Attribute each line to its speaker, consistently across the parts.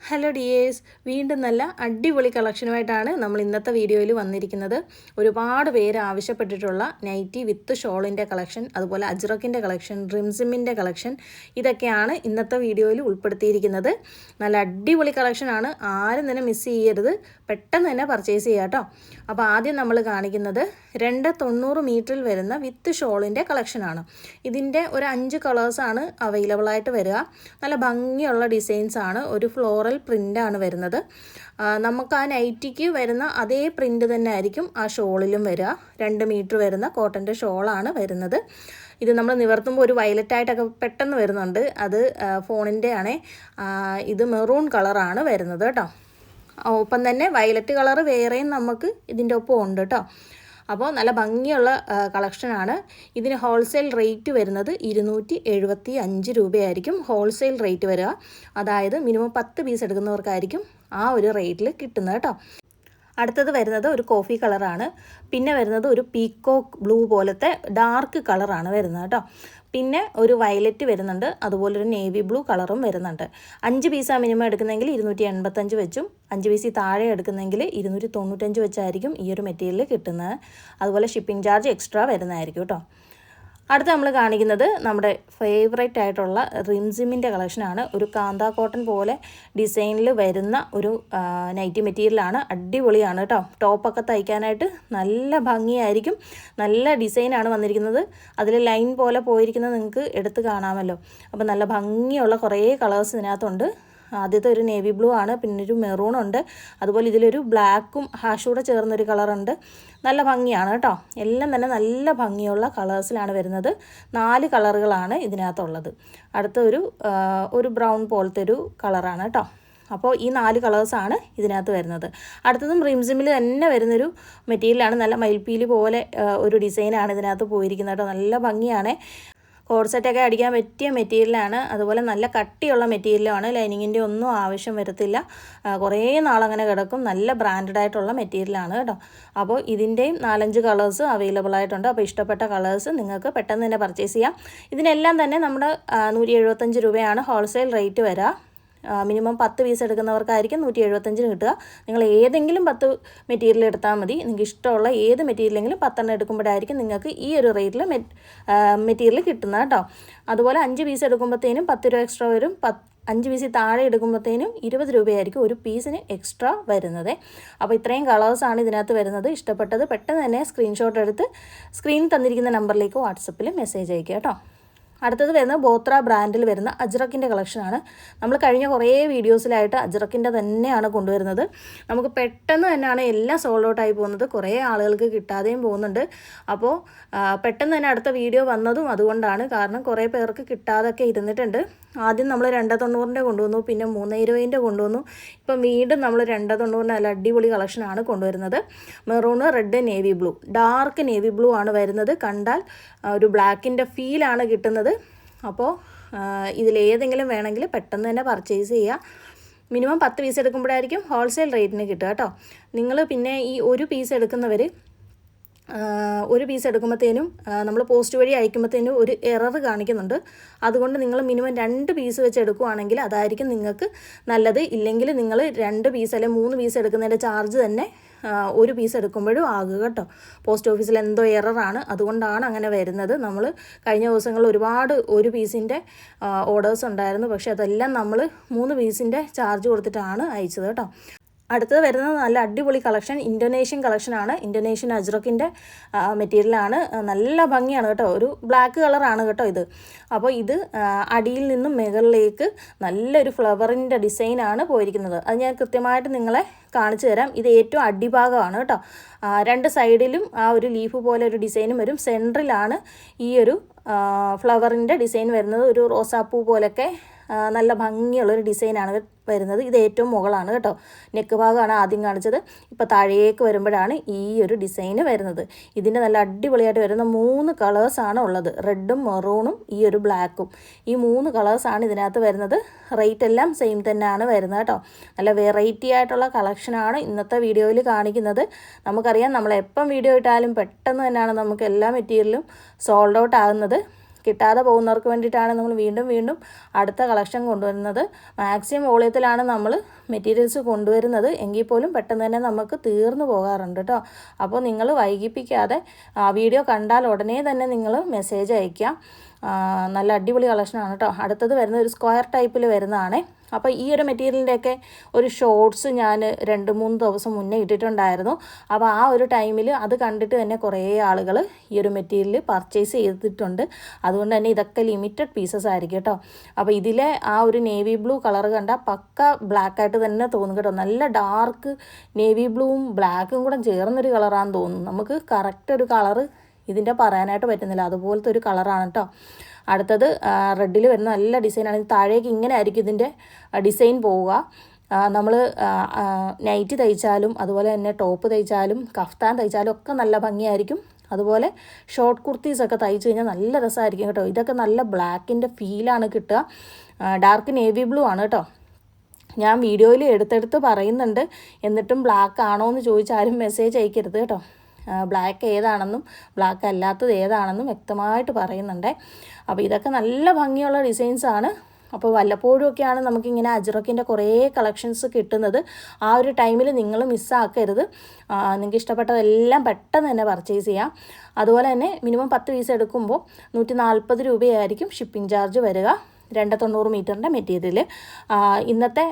Speaker 1: Hello dears, വീണ്ടും നല്ല അടിപൊളി കളക്ഷനുമായിട്ടാണ് നമ്മൾ ഇന്നത്തെ വീഡിയോയിൽ വന്നിരിക്കുന്നത്. ഒരുപാട് പേര് ആവശ്യപ്പെട്ടിട്ടുള്ള നൈറ്റി വിത്ത് ഷോളിൻ്റെ കളക്ഷൻ, അതുപോലെ അജ്രക്കിൻ്റെ കളക്ഷൻ, റിംസിമിൻ്റെ കളക്ഷൻ, ഇതൊക്കെയാണ് ഇന്നത്തെ വീഡിയോയിൽ ഉൾപ്പെടുത്തിയിരിക്കുന്നത്. നല്ല അടിപൊളി കളക്ഷനാണ്, ആരും തന്നെ മിസ് ചെയ്യരുത്, പെട്ടെന്ന് തന്നെ പർച്ചേസ് ചെയ്യുക കേട്ടോ. അപ്പോൾ ആദ്യം നമ്മൾ കാണിക്കുന്നത് 290 മീറ്ററിൽ വരുന്ന വിത്ത് ഷോളിൻ്റെ കളക്ഷനാണ്. ഇതിൻ്റെ ഒരു 5 കളേഴ്സാണ് അവൈലബിൾ ആയിട്ട് വരിക. നല്ല ഭംഗിയുള്ള ഡിസൈൻസാണ്, ഒരു ഫ്ലോറൽ പ്രിൻ്റാണ് വരുന്നത്. നമുക്ക് ആ നൈറ്റിക്ക് വരുന്ന അതേ പ്രിൻ്റ് തന്നെ ആയിരിക്കും ആ ഷോളിലും വരിക. 2 മീറ്റർ വരുന്ന കോട്ടൻ്റെ ഷോളാണ് വരുന്നത്. ഇത് നമ്മൾ നിവർത്തുമ്പോൾ ഒരു വയലറ്റായിട്ടൊക്കെ പെട്ടെന്ന് വരുന്നുണ്ട്, അത് ഫോണിൻ്റെ ആണേ. ഇത് മെറൂൺ കളറാണ് വരുന്നത് കേട്ടോ. ഒപ്പം തന്നെ വയലറ്റ് കളർ വേറെയും നമുക്ക് ഇതിൻ്റെ ഒപ്പം ഉണ്ട് കേട്ടോ. അപ്പോൾ നല്ല ഭംഗിയുള്ള കളക്ഷനാണ്. ഇതിന് ഹോൾസെയിൽ റേറ്റ് വരുന്നത് 275 രൂപയായിരിക്കും ഹോൾസെയിൽ റേറ്റ് വരിക. അതായത് മിനിമം 10 പീസ് എടുക്കുന്നവർക്കായിരിക്കും ആ ഒരു റേറ്റിൽ കിട്ടുന്നത് കേട്ടോ. അടുത്തത് വരുന്നത് ഒരു കോഫി കളറാണ്. പിന്നെ വരുന്നത് ഒരു പീക്കോക്ക് ബ്ലൂ പോലത്തെ ഡാർക്ക് കളറാണ് വരുന്നത് കേട്ടോ. പിന്നെ ഒരു വയലറ്റ് വരുന്നുണ്ട്, അതുപോലെ ഒരു നേവി ബ്ലൂ കളറും വരുന്നുണ്ട്. 5 പീസാണ് മിനിമം എടുക്കുന്നതെങ്കിൽ 285 വെച്ചും, 5 പീസിൽ താഴെ എടുക്കുന്നതെങ്കിൽ 295 വെച്ചായിരിക്കും ഈ ഒരു മെറ്റീരിയൽ കിട്ടുന്നത്. അതുപോലെ ഷിപ്പിംഗ് ചാർജ് എക്സ്ട്രാ വരുന്നതായിരിക്കും കേട്ടോ. അടുത്ത് നമ്മൾ കാണിക്കുന്നത് നമ്മുടെ ഫേവറേറ്റ് ആയിട്ടുള്ള റിംസിമിൻ്റെ കളക്ഷനാണ്. ഒരു കാന്ത കോട്ടൺ പോലെ ഡിസൈനിൽ വരുന്ന ഒരു നൈറ്റി മെറ്റീരിയലാണ്. അടിപൊളിയാണ് കേട്ടോ. ടോപ്പൊക്കെ തയ്ക്കാനായിട്ട് നല്ല ഭംഗിയായിരിക്കും. നല്ല ഡിസൈനാണ് വന്നിരിക്കുന്നത്. അതിൽ ലൈൻ പോലെ പോയിരിക്കുന്നത് നിങ്ങൾക്ക് എടുത്ത് കാണാമല്ലോ. അപ്പോൾ നല്ല ഭംഗിയുള്ള കുറേ കളേഴ്സ് ഇതിനകത്തുണ്ട്. ആദ്യത്തെ ഒരു നേവി ബ്ലൂ ആണ്, പിന്നെ ഒരു മെറൂൺ ഉണ്ട്, അതുപോലെ ഇതിലൊരു ബ്ലാക്കും ഹാഷൂടെ ചേർന്നൊരു കളറുണ്ട്. നല്ല ഭംഗിയാണ് കേട്ടോ. എല്ലാം തന്നെ നല്ല ഭംഗിയുള്ള കളേഴ്സിലാണ് വരുന്നത്. 4 കളറുകളാണ് ഇതിനകത്തുള്ളത്. അടുത്ത ഒരു ബ്രൗൺ പോലത്തെ ഒരു കളറാണ് കേട്ടോ. അപ്പോൾ ഈ 4 കളേഴ്സാണ് ഇതിനകത്ത് വരുന്നത്. അടുത്തതും റിംസിമിൽ തന്നെ വരുന്നൊരു മെറ്റീരിയലാണ്. നല്ല മയിൽപ്പീലി പോലെ ഒരു ഡിസൈനാണ് ഇതിനകത്ത് പോയിരിക്കുന്നത് കേട്ടോ. നല്ല ഭംഗിയാണ്. കോഡ് സെറ്റൊക്കെ അടിക്കാൻ പറ്റിയ മെറ്റീരിയലാണ്. അതുപോലെ നല്ല കട്ടിയുള്ള മെറ്റീരിയലാണ്. ലൈനിങ്ങിൻ്റെ ഒന്നും ആവശ്യം വരത്തില്ല. കുറേ നാളങ്ങനെ കിടക്കും. നല്ല ബ്രാൻഡഡ് ആയിട്ടുള്ള മെറ്റീരിയലാണ് കേട്ടോ. അപ്പോൾ ഇതിൻ്റെയും 4-5 കളേഴ്സ് അവൈലബിൾ ആയിട്ടുണ്ട്. അപ്പോൾ ഇഷ്ടപ്പെട്ട കളേഴ്സ് നിങ്ങൾക്ക് പെട്ടെന്ന് തന്നെ പർച്ചേസ് ചെയ്യാം. ഇതിനെല്ലാം തന്നെ നമ്മുടെ 175 രൂപയാണ് ഹോൾസെയിൽ റേറ്റ് വരിക. മിനിമം 10 പീസ് എടുക്കുന്നവർക്കായിരിക്കും 175 കിട്ടുക. നിങ്ങൾ ഏതെങ്കിലും 10 മെറ്റീരിയൽ എടുത്താൽ മതി. നിങ്ങൾക്ക് ഇഷ്ടമുള്ള ഏത് മെറ്റീരിയലെങ്കിലും 10 എടുക്കുമ്പോഴായിരിക്കും നിങ്ങൾക്ക് ഈ ഒരു റേറ്റിൽ മെറ്റീരിയൽ കിട്ടുന്നത് കേട്ടോ. അതുപോലെ 5 പീസ് എടുക്കുമ്പോഴത്തേനും 10 രൂപ എക്സ്ട്രാ വരും. 5 പീസ് താഴെ എടുക്കുമ്പോഴത്തേനും 20 രൂപയായിരിക്കും ഒരു പീസിന് എക്സ്ട്രാ വരുന്നത്. അപ്പോൾ ഇത്രയും കളേഴ്സാണ് ഇതിനകത്ത് വരുന്നത്. ഇഷ്ടപ്പെട്ടത് പെട്ടെന്ന് തന്നെ സ്ക്രീൻഷോട്ട് എടുത്ത് സ്ക്രീനിൽ തന്നിരിക്കുന്ന നമ്പറിലേക്ക് വാട്സപ്പിൽ മെസ്സേജ് അയയ്ക്കുക കേട്ടോ. അടുത്തത് വരുന്നത് ബോത്ര ബ്രാൻഡിൽ വരുന്ന അജ്രക്കിൻ്റെ കളക്ഷനാണ്. നമ്മൾ കഴിഞ്ഞ കുറേ വീഡിയോസിലായിട്ട് അജ്രക്കിൻ്റെ തന്നെയാണ് കൊണ്ടുവരുന്നത്. നമുക്ക് പെട്ടെന്ന് തന്നെയാണ് എല്ലാം സോൾഡ് ഔട്ട് ആയി പോകുന്നത്. കുറേ ആളുകൾക്ക് കിട്ടാതെയും പോകുന്നുണ്ട്. അപ്പോൾ പെട്ടെന്ന് തന്നെ അടുത്ത വീഡിയോ വന്നതും അതുകൊണ്ടാണ്. കാരണം കുറേ പേർക്ക് കിട്ടാതൊക്കെ ഇരുന്നിട്ടുണ്ട്. ആദ്യം നമ്മൾ 290ൻ്റെ കൊണ്ടുവന്നു, പിന്നെ 320ൻ്റെ കൊണ്ടുവന്നു. ഇപ്പം വീണ്ടും നമ്മൾ 290 നല്ല അടിപൊളി കളക്ഷനാണ് കൊണ്ടുവരുന്നത്. Maroon, red, navy blue, dark navy blue ആണ് വരുന്നത്. കണ്ടാൽ ഒരു ബ്ലാക്കിൻ്റെ ഫീലാണ് കിട്ടുന്നത്. അപ്പോൾ ഇതിലേതെങ്കിലും വേണമെങ്കിൽ പെട്ടെന്ന് തന്നെ പർച്ചേസ് ചെയ്യുക. മിനിമം 10 പീസ് എടുക്കുമ്പോഴായിരിക്കും ഹോൾസെയിൽ റേറ്റിന് കിട്ടുക കേട്ടോ. നിങ്ങൾ പിന്നെ ഈ ഒരു പീസ് എടുക്കുന്നവർ ഒരു പീസ് എടുക്കുമ്പോഴത്തേനും നമ്മൾ പോസ്റ്റ് വഴി അയക്കുമ്പോഴത്തേനും ഒരു എറർ കാണിക്കുന്നുണ്ട്. അതുകൊണ്ട് നിങ്ങൾ മിനിമം 2 പീസ് വെച്ച് എടുക്കുകയാണെങ്കിൽ അതായിരിക്കും നിങ്ങൾക്ക് നല്ലത്. ഇല്ലെങ്കിൽ നിങ്ങൾ 2 പീസ് അല്ലെങ്കിൽ 3 പീസ് എടുക്കുന്നതിൻ്റെ ചാർജ് തന്നെ ഒരു പീസ് എടുക്കുമ്പോഴും ആകുക കേട്ടോ. പോസ്റ്റ് ഓഫീസിൽ എന്തോ എററാണ്, അതുകൊണ്ടാണ് അങ്ങനെ വരുന്നത്. നമ്മൾ കഴിഞ്ഞ ദിവസങ്ങളിൽ ഒരുപാട് ഒരു പീസിൻ്റെ ഓർഡേഴ്സ് ഉണ്ടായിരുന്നു. പക്ഷേ അതെല്ലാം നമ്മൾ 3 പീസിൻ്റെ ചാർജ് കൊടുത്തിട്ടാണ് അയച്ചത് കേട്ടോ. അടുത്തത് വരുന്നത് നല്ല അടിപൊളി കളക്ഷൻ, ഇന്തോനേഷ്യൻ കളക്ഷനാണ്. ഇന്തോനേഷ്യൻ അജ്രക്കിൻ്റെ മെറ്റീരിയലാണ്. നല്ല ഭംഗിയാണ് കേട്ടോ. ഒരു ബ്ലാക്ക് കളറാണ് കേട്ടോ ഇത്. അപ്പോൾ ഇത് അടിയിൽ നിന്നും മുകളിലേക്ക് നല്ലൊരു ഫ്ലവറിൻ്റെ ഡിസൈനാണ് പോയിരിക്കുന്നത്. അത് ഞാൻ കൃത്യമായിട്ട് നിങ്ങളെ കാണിച്ചു തരാം. ഇത് ഏറ്റവും അടിഭാഗമാണ് കേട്ടോ. 2 സൈഡിലും ആ ഒരു ലീഫ് പോലെ ഒരു ഡിസൈനും വരും. സെൻട്രലാണ് ഈ ഒരു ഫ്ലവറിൻ്റെ ഡിസൈൻ വരുന്നത്. ഒരു റോസാപ്പൂ പോലൊക്കെ നല്ല ഭംഗിയുള്ളൊരു ഡിസൈനാണ് വരുന്നത്. ഇത് ഏറ്റവും മുകളാണ് കേട്ടോ. നെക്ക് ഭാഗമാണ് ആദ്യം കാണിച്ചത്. ഇപ്പോൾ താഴേക്ക് വരുമ്പോഴാണ് ഈ ഒരു ഡിസൈന് വരുന്നത്. ഇതിൻ്റെ നല്ല അടിപൊളിയായിട്ട് വരുന്ന 3 കളേഴ്സാണ് ഉള്ളത്. റെഡും മെറൂണും ഈ ഒരു ബ്ലാക്കും. ഈ 3 കളേഴ്സാണ് ഇതിനകത്ത് വരുന്നത്. റേറ്റ് എല്ലാം സെയിം തന്നെയാണ് വരുന്നത് കേട്ടോ. നല്ല വെറൈറ്റി ആയിട്ടുള്ള കളക്ഷനാണ് ഇന്നത്തെ വീഡിയോയിൽ കാണിക്കുന്നത്. നമുക്കറിയാം, നമ്മൾ എപ്പം വീഡിയോ ഇട്ടാലും പെട്ടെന്ന് തന്നെയാണ് നമുക്ക് എല്ലാ മെറ്റീരിയലും സോൾഡ് ഔട്ട് ആകുന്നത്. കിട്ടാതെ പോകുന്നവർക്ക് വേണ്ടിയിട്ടാണ് നമ്മൾ വീണ്ടും വീണ്ടും അടുത്ത കളക്ഷൻ കൊണ്ടുവരുന്നത്. മാക്സിമം വോളിയത്തിലാണ് നമ്മൾ മെറ്റീരിയൽസ് കൊണ്ടുവരുന്നത്, എങ്കിൽ പോലും പെട്ടെന്ന് തന്നെ നമുക്ക് തീർന്നു പോകാറുണ്ട് കേട്ടോ. അപ്പോൾ നിങ്ങൾ വൈകിപ്പിക്കാതെ വീഡിയോ കണ്ടാൽ ഉടനെ തന്നെ നിങ്ങൾ മെസ്സേജ് അയയ്ക്കുക. നല്ല അടിപൊളി കളക്ഷനാണ് കേട്ടോ. അടുത്തത് വരുന്നത് ഒരു സ്ക്വയർ ടൈപ്പിൽ വരുന്നതാണ്. അപ്പോൾ ഈ ഒരു മെറ്റീരിയലിൻ്റെയൊക്കെ ഒരു ഷോർട്സ് ഞാൻ 2-3 ദിവസം മുന്നേ ഇട്ടിട്ടുണ്ടായിരുന്നു. അപ്പോൾ ആ ഒരു ടൈമിൽ അത് കണ്ടിട്ട് തന്നെ കുറേ ആളുകൾ ഈ ഒരു മെറ്റീരിയൽ പർച്ചേസ് ചെയ്തിട്ടുണ്ട്. അതുകൊണ്ട് തന്നെ ഇതൊക്കെ ലിമിറ്റഡ് പീസസ് ആയിരിക്കും കേട്ടോ. അപ്പോൾ ഇതിലെ ആ ഒരു നേവി ബ്ലൂ കളർ കണ്ടാൽ പക്ക ബ്ലാക്കായിട്ട് തന്നെ തോന്നും കേട്ടോ. നല്ല ഡാർക്ക് നേവി ബ്ലൂവും ബ്ലാക്കും കൂടെ ചേർന്നൊരു കളറാണെന്ന് തോന്നുന്നു. നമുക്ക് കറക്റ്റ് ഒരു കളറ് ഇതിൻ്റെ പറയാനായിട്ട് പറ്റുന്നില്ല, അതുപോലത്തെ ഒരു കളറാണ് കേട്ടോ. അടുത്തത് റെഡിൽ വരുന്ന നല്ല ഡിസൈനാണ്. താഴേക്ക് ഇങ്ങനെ ആയിരിക്കും ഇതിൻ്റെ ഡിസൈൻ പോവുക. നമ്മൾ നൈറ്റ് തയ്ച്ചാലും അതുപോലെ തന്നെ ടോപ്പ് തയ്ച്ചാലും കഫ്താൻ തയ്ച്ചാലും ഒക്കെ നല്ല ഭംഗിയായിരിക്കും. അതുപോലെ ഷോർട്ട് കുർത്തീസൊക്കെ തയ്ച്ച് കഴിഞ്ഞാൽ നല്ല രസമായിരിക്കും കേട്ടോ. ഇതൊക്കെ നല്ല ബ്ലാക്കിൻ്റെ ഫീലാണ് കിട്ടുക. ഡാർക്ക് നേവി ബ്ലൂ ആണ് കേട്ടോ. ഞാൻ വീഡിയോയിൽ എടുത്തെടുത്ത് പറയുന്നുണ്ട്, എന്നിട്ടും ബ്ലാക്ക് ആണോ എന്ന് ചോദിച്ചാലും മെസ്സേജ് അയക്കരുത് കേട്ടോ. ബ്ലാക്ക് ഏതാണെന്നും ബ്ലാക്ക് അല്ലാത്തത് ഏതാണെന്നും വ്യക്തമായിട്ട് പറയുന്നുണ്ട്. അപ്പോൾ ഇതൊക്കെ നല്ല ഭംഗിയുള്ള ഡിസൈൻസാണ്. അപ്പോൾ വല്ലപ്പോഴുമൊക്കെയാണ് നമുക്കിങ്ങനെ അജ്രക്കിൻ്റെ കുറേ കളക്ഷൻസ് കിട്ടുന്നത്. ആ ഒരു ടൈമിൽ നിങ്ങൾ മിസ്സാക്കരുത്. നിങ്ങൾക്ക് ഇഷ്ടപ്പെട്ടതെല്ലാം പെട്ടെന്ന് തന്നെ പർച്ചേസ് ചെയ്യാം. അതുപോലെ തന്നെ മിനിമം 10 പീസ് എടുക്കുമ്പോൾ 140 രൂപയായിരിക്കും ഷിപ്പിംഗ് ചാർജ് വരിക. 290 മീറ്ററിൻ്റെ മെറ്റീരിയൽ. ഇന്നത്തെ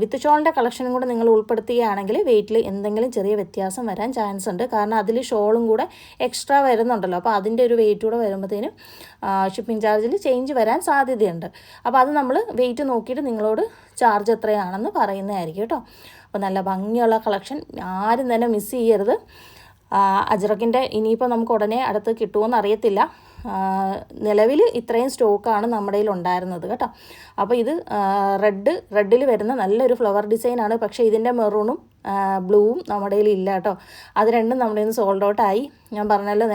Speaker 1: വിത്ത് ഷോളിൻ്റെ കളക്ഷനും കൂടെ നിങ്ങൾ ഉൾപ്പെടുത്തുകയാണെങ്കിൽ വെയിറ്റിൽ എന്തെങ്കിലും ചെറിയ വ്യത്യാസം വരാൻ ചാൻസ് ഉണ്ട്. കാരണം അതിൽ ഷോളും കൂടെ എക്സ്ട്രാ വരുന്നുണ്ടല്ലോ. അപ്പോൾ അതിൻ്റെ ഒരു വെയിറ്റ് കൂടെ വരുമ്പോഴത്തേനും ഷിപ്പിംഗ് ചാർജിൽ ചേഞ്ച് വരാൻ സാധ്യതയുണ്ട്. അപ്പോൾ അത് നമ്മൾ വെയിറ്റ് നോക്കിയിട്ട് നിങ്ങളോട് ചാർജ് എത്രയാണെന്ന് പറയുന്നതായിരിക്കും കേട്ടോ. അപ്പോൾ നല്ല ഭംഗിയുള്ള കളക്ഷൻ, ആരും തന്നെ മിസ് ചെയ്യരുത്. അജ്രക്കിൻ്റെ ഇനിയിപ്പോൾ നമുക്ക് ഉടനെ അടുത്ത് കിട്ടുമോയെന്ന് അറിയത്തില്ല. നിലവിൽ ഇത്രയും സ്റ്റോക്കാണ് നമ്മുടെ കയ്യിൽ ഉണ്ടായിരുന്നത് കേട്ടോ. അപ്പോൾ ഇത് റെഡിൽ വരുന്ന നല്ലൊരു ഫ്ലവർ ഡിസൈനാണ്. പക്ഷേ ഇതിൻ്റെ മെറൂണും ബ്ലൂവും നമ്മുടെ കയ്യിൽ ഇല്ല കേട്ടോ. അത് രണ്ടും നമ്മുടെ കയ്യിൽ നിന്ന് സോൾഡ് ഔട്ടായി. ഞാൻ പറഞ്ഞല്ലോ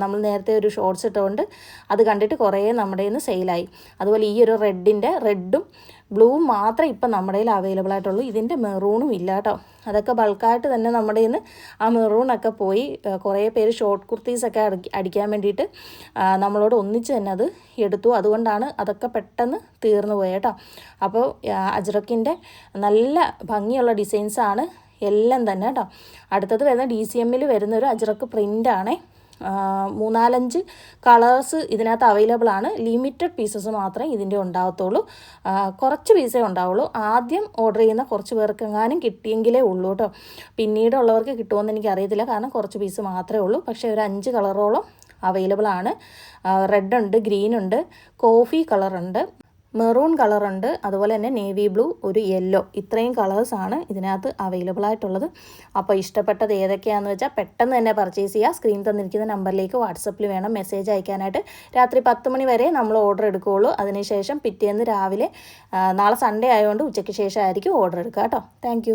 Speaker 1: നമ്മൾ നേരത്തെ ഒരു ഷോർട്സ് ഇട്ടുകൊണ്ട് അത് കണ്ടിട്ട് കുറേ നമ്മുടെ കയ്യിൽ നിന്ന് സെയിലായി. അതുപോലെ ഈ ഒരു റെഡും ബ്ലൂവും മാത്രമേ ഇപ്പം നമ്മുടെ കയ്യിൽ അവൈലബിൾ ആയിട്ടുള്ളൂ. ഇതിൻ്റെ മെറൂണും ഇല്ല കേട്ടോ. അതൊക്കെ ബൾക്കായിട്ട് തന്നെ നമ്മുടെ കയ്യിൽ നിന്ന് ആ മെറൂണൊക്കെ പോയി. കുറേ പേര് ഷോർട്ട് കുർത്തീസൊക്കെ അടിക്കാൻ വേണ്ടിയിട്ട് നമ്മളോട് ഒന്നിച്ച് തന്നെ അത് എടുത്തു. അതുകൊണ്ടാണ് അതൊക്കെ പെട്ടെന്ന് തീർന്നു പോയത് കേട്ടോ. അപ്പോൾ അജ്രക്കിൻ്റെ നല്ല ഭംഗിയുള്ള ഡിസൈൻസാണ് എല്ലാം തന്നെ കേട്ടോ. അടുത്തത് വരുന്ന DCMൽ വരുന്നൊരു അജ്രക്ക് പ്രിൻ്റാണ്. 3-4 കളേഴ്സ് ഇതിനകത്ത് അവൈലബിൾ ആണ്. ലിമിറ്റഡ് പീസസ് മാത്രമേ ഇതിൻ്റെ ഉണ്ടാകത്തുള്ളൂ. കുറച്ച് പീസേ ഉണ്ടാവുള്ളൂ. ആദ്യം ഓർഡർ ചെയ്യുന്ന കുറച്ച് പേർക്കെങ്ങാനും കിട്ടിയെങ്കിലേ ഉള്ളൂ കേട്ടോ. പിന്നീടുള്ളവർക്ക് കിട്ടുമെന്ന് എനിക്കറിയത്തില്ല, കാരണം കുറച്ച് പീസ് മാത്രമേ ഉള്ളൂ. പക്ഷേ ഒരു 5 കളറോളം അവൈലബിൾ ആണ്. റെഡ് ഉണ്ട്, ഗ്രീൻ ഉണ്ട്, കോഫി കളറുണ്ട്, മെറൂൺ കളറുണ്ട്, അതുപോലെ തന്നെ നേവി ബ്ലൂ, ഒരു യെല്ലോ, ഇത്രയും കളേഴ്സാണ് ഇതിനകത്ത് അവൈലബിൾ ആയിട്ടുള്ളത്. അപ്പോൾ ഇഷ്ടപ്പെട്ടത് ഏതൊക്കെയാണെന്ന് വെച്ചാൽ പെട്ടെന്ന് തന്നെ പർച്ചേസ് ചെയ്യുക. സ്ക്രീൻ തന്നിരിക്കുന്ന നമ്പറിലേക്ക് വാട്സപ്പിൽ വേണം മെസ്സേജ് അയക്കാനായിട്ട്. രാത്രി 10 മണി വരെ നമ്മൾ ഓർഡർ എടുക്കുകയുള്ളൂ. അതിനുശേഷം പിറ്റേന്ന് രാവിലെ, നാളെ സൺഡേ ആയതുകൊണ്ട് ഉച്ചയ്ക്ക് ശേഷമായിരിക്കും ഓർഡർ എടുക്കുക കേട്ടോ. താങ്ക്